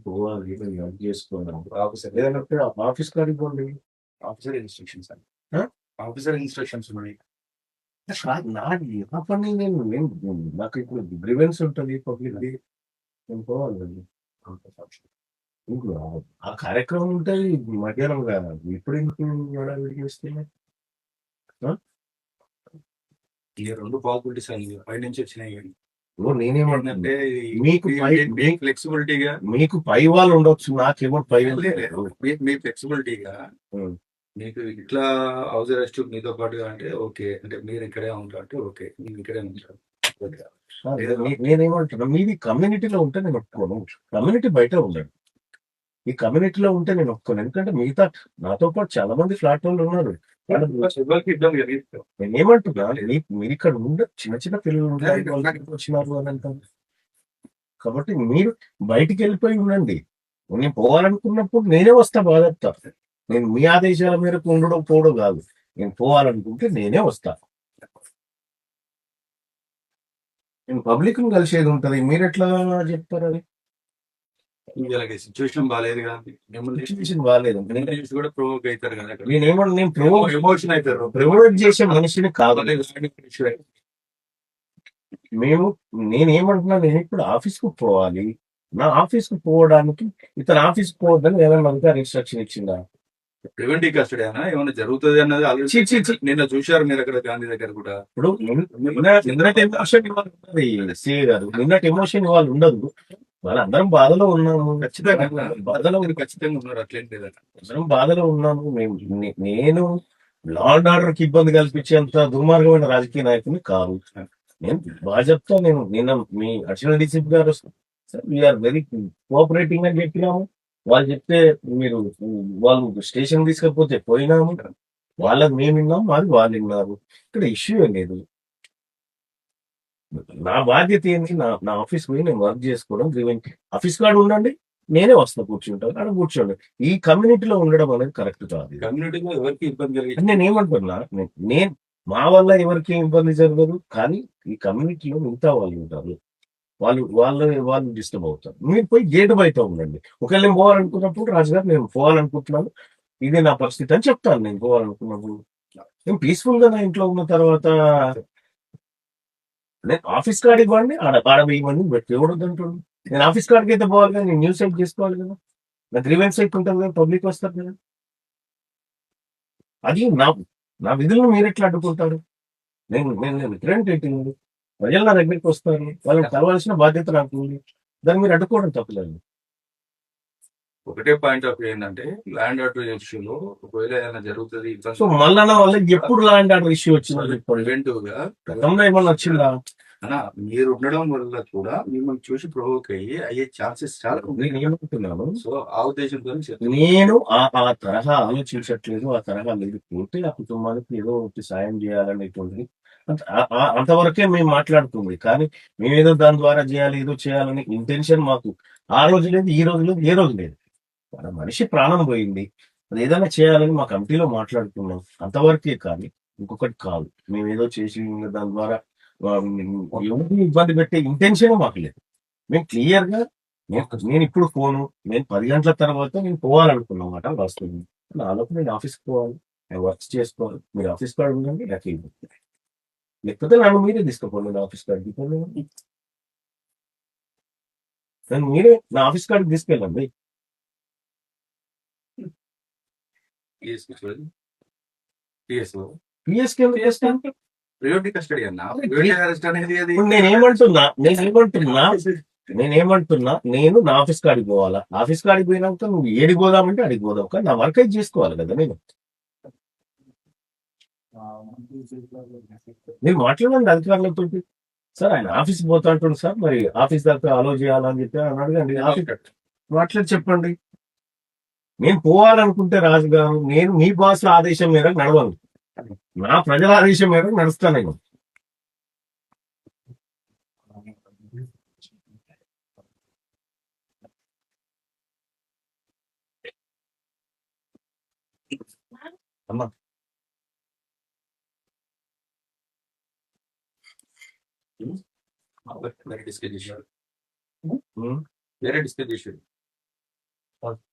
పోవాలి, నేను వర్క్ చేసుకోవాలి. ఆఫీసర్ లేదన్నప్పుడు ఆఫీస్ కాడికి పోండి. ఆఫీసర్ ఇన్స్ట్రక్షన్స్ అని ఆ? ఆఫీసర్ ఇన్స్ట్రక్షన్స్ ఉన్నాయి. నాది నా పని నాకు ఇప్పుడు గ్రీవెన్స్ ఉంటుంది పబ్లిక్ది, నేను పోవాలండి. ఇప్పుడు ఆ కార్యక్రమం ఉంటుంది మధ్యాహ్నం కదా, ఇప్పుడు ఎందుకు హడావిడి చేస్తే? ఈ రెండు పాసిబిలిటీస్ అని పై నుంచి వచ్చినాయి కానీ నేనేమంటే ఏంటంటే మీకు ఫ్లెక్సిబిలిటీగా మీకు పై వాళ్ళు ఉండొచ్చు, నాకేమో పై వాళ్ళు లేరు. మీ ఫ్లెక్సిబిలిటీగా ఉం. మీకు ఇట్లా హౌస్ అరెస్ట్ మీతో పాటుగా అంటే ఓకే, అంటే మీరు ఇక్కడే ఉంటారు అంటే ఓకే, మీరు ఇక్కడే ఉంటారు. నేనేమంటున్నా, మీది కమ్యూనిటీలో ఉంటే నేను ఒప్పుకోను. కమ్యూనిటీ బయట ఉండండి. ఈ కమ్యూనిటీలో ఉంటే నేను ఒప్పుకోను. ఎందుకంటే మిగతా నాతో పాటు చాలా మంది ఫ్లాట్ వాళ్ళు ఉన్నారు. ఎవరికి ఇబ్బంది కలిగిస్తారు. నేను ఏమంటున్నా, మీరు ఇక్కడ ఉండే చిన్న చిన్న పిల్లలు ఉంటారు, వాళ్ళకి వచ్చినారు అని అంటారు. కాబట్టి మీరు బయటికి వెళ్ళిపోయి ఉండండి. నేను పోవాలనుకున్నప్పుడు నేనే వస్తా, బాధపడతా. నేను మీ ఆదేశాల మేరకు ఉండడం పోవడం కాదు. నేను పోవాలనుకుంటే నేనే వస్తా. నేను పబ్లిక్ ను కలిసేది ఉంటది, మీరు ఎట్లా చెప్తారు? అది సిచ్యువేషన్ బాగాలేదు కానీ సిచ్యువేషన్ బాగాలేదు, కూడా ప్రొవోక్ అవుతారు కదా. నేను ఎమోషన్ అవుతారు. ప్రమోట్ చేసే మనిషిని కాదు. నేనేమంటున్నా, నేను ఇప్పుడు ఆఫీస్ కు పోవాలి. నా ఆఫీస్ కు పోవడానికి ఇతను ఆఫీస్ కు పోవద్దని ఏదైనా అధికారి ఇన్స్ట్రక్షన్ ఇచ్చిందా? ప్రివెంటివ్ కస్టడీ అన్నా ఏమైనా జరుగుతుంది అన్నది ఆలోచించి నిన్న చూశారు మీరు అక్కడ గాంధీ దగ్గర కూడా. ఇప్పుడు నిన్నటి ఎమోషన్ ఇవాళ ఉన్నది సిఏ గారు, నిన్నటి ఎమోషన్ ఇవాళ ఉండదు. వాళ్ళందరం బాధలో ఉన్నాము, ఖచ్చితంగా బాధలో ఖచ్చితంగా ఉన్నారు, అట్లేం లేదట. అందరం బాధలో ఉన్నాము. నేను లా అండ్ ఆర్డర్ కి ఇబ్బంది కల్పించేంత దుర్మార్గమైన రాజకీయ నాయకుని కాదు. నేను బాగా చెప్తా. నేను నిన్న మీ అడిషనల్ డీసీపీ గారు వీఆర్ వెరీ కోఆపరేటింగ్ అని చెప్పినాము. వాళ్ళు చెప్తే మీరు వాళ్ళు స్టేషన్ తీసుకపోతే పోయినాము. వాళ్ళకి మేము విన్నాం, మాది వాళ్ళు విన్నారు. ఇక్కడ ఇష్యూ ఏం లేదు. నా బాధ్యత ఏంటి? నా ఆఫీస్ పోయి నేను వర్క్ చేసుకోవడం. ఆఫీస్ కాడ ఉండండి, నేనే వస్తా, కూర్చుంటాను అక్కడ కూర్చోండి. ఈ కమ్యూనిటీలో ఉండడం అనేది కరెక్ట్ కాదు. కమ్యూనిటీలో ఎవరికి ఇబ్బంది కలిగి నేను ఏమంటున్నా, నేను మా వల్ల ఎవరికి ఇబ్బంది జరగదు, కానీ ఈ కమ్యూనిటీలో మిగతా వాళ్ళు ఉంటారు, వాళ్ళు డిస్టర్బ్ అవుతారు. మీరు పోయి గేట్ బయట ఉండండి. ఒకవేళ నేను పోవాలనుకున్నప్పుడు, రాజుగారు నేను పోవాలనుకుంటున్నాను, ఇది నా పరిస్థితి అని చెప్తాను. నేను పోవాలనుకున్నప్పుడు నేను పీస్ఫుల్ గా నా ఇంట్లో ఉన్న తర్వాత నేను ఆఫీస్ కార్డు ఇవ్వండి, ఆడ ఇవ్వండి, పెట్టి ఇవ్వడంటుండు. నేను ఆఫీస్ కార్డుకి అయితే పోవాలి కదా, నేను న్యూస్ సైట్ చేసుకోవాలి కదా, నా గ్రీవెన్స్ సైట్ ఉంటుంది కదా, పబ్లిక్ వస్తారు కదా. అది నా విధులను మీరు ఎట్లా అడ్డుకుంటారు? నేను రిప్రజెంటేటివ్, ప్రజలు నా దగ్గరికి వస్తారు, వాళ్ళని కలవాల్సిన బాధ్యత నాకు ఉంది. దాన్ని మీరు అడ్డుకోవడం తప్పలేదు. ఒకటే పాయింట్ ఆఫ్ వ్యూ ఏంటంటే, ల్యాండ్ ఆర్డర్ ఇష్యూలో ఒకవేళ ఏదైనా జరుగుతుంది. సో మళ్ళా వల్ల ఎప్పుడు ల్యాండ్ ఆర్డర్ ఇష్యూ వచ్చింది? ప్రివెంటివ్ గా గతంలో ఏమన్నా వచ్చిందా? అన్నా మీరు ఉండడం వల్ల కూడా మిమ్మల్ని చూసి ప్రొవోక్ అయ్యే ఛాన్సెస్ చాలా నేను ఏమనుకుంటున్నాను, సో ఆ ఉద్దేశంతో నేను ఆ తరహా ఆలోచించట్లేదు. ఆ తరహా లేదు. పూర్తి ఆ కుటుంబానికి ఏదో ఒకటి సాయం చేయాలనేటువంటిది అంతవరకే మేము మాట్లాడుతుంది. కానీ మేమేదో దాని ద్వారా చేయాలి, ఏదో చేయాలని ఇంటెన్షన్ మాకు ఆ రోజు లేదు, ఈ రోజు లేదు, ఏ రోజు లేదు. మన మనిషి ప్రాణం పోయింది, అది ఏదైనా చేయాలని మా కమిటీలో మాట్లాడుకున్నాం, అంతవరకే. కానీ ఇంకొకటి కాదు, మేము ఏదో చేసి దాని ద్వారా ఎవరిని ఇబ్బంది పెట్టే ఇంటెన్షన్ మాకు లేదు. మేము క్లియర్ గా నేను ఇప్పుడు పోను, నేను 10 గంటల తర్వాత నేను పోవాలనుకున్నమాట వస్తుంది. నాలోపు నేను ఆఫీస్కి పోవాలి, నేను వర్క్ చేసుకోవాలి. మీరు ఆఫీస్ కార్డు ఉందండి, నాకు లేకపోతే నన్ను మీరే తీసుకుపోండి నా ఆఫీస్ కార్డుకి. నన్ను మీరే నా ఆఫీస్ కార్డుకి తీసుకెళ్ళండి. ప్రివెంటివ్ కస్టడీ అన్నా, నేనేమంటున్నా, నేను నా ఆఫీస్ కాడికి పోవాలా? ఆఫీస్ కాడికి పోయినాక నువ్వు ఏడికి పోదామంటే అడిగి పోదాం, కానీ నా వర్క్ అయితే చేసుకోవాలి కదా. నేను మాట్లాడండి అధికారులతో. సార్ ఆయన ఆఫీస్ పోతా అంటుండు సార్, మరి ఆఫీస్ దాకా అలో చేయాలని చెప్పి అని అడగండి. మాట్లాడి చెప్పండి. నేను పోవాలనుకుంటే రాజుగారు, నేను మీ బాస్ ఆదేశం మేరకు నడవను, నా ప్రజల ఆదేశం మేరకు నడుస్తాను నేను. అమ్మా వేరే డిస్కస్ చేశారు. ఓకే.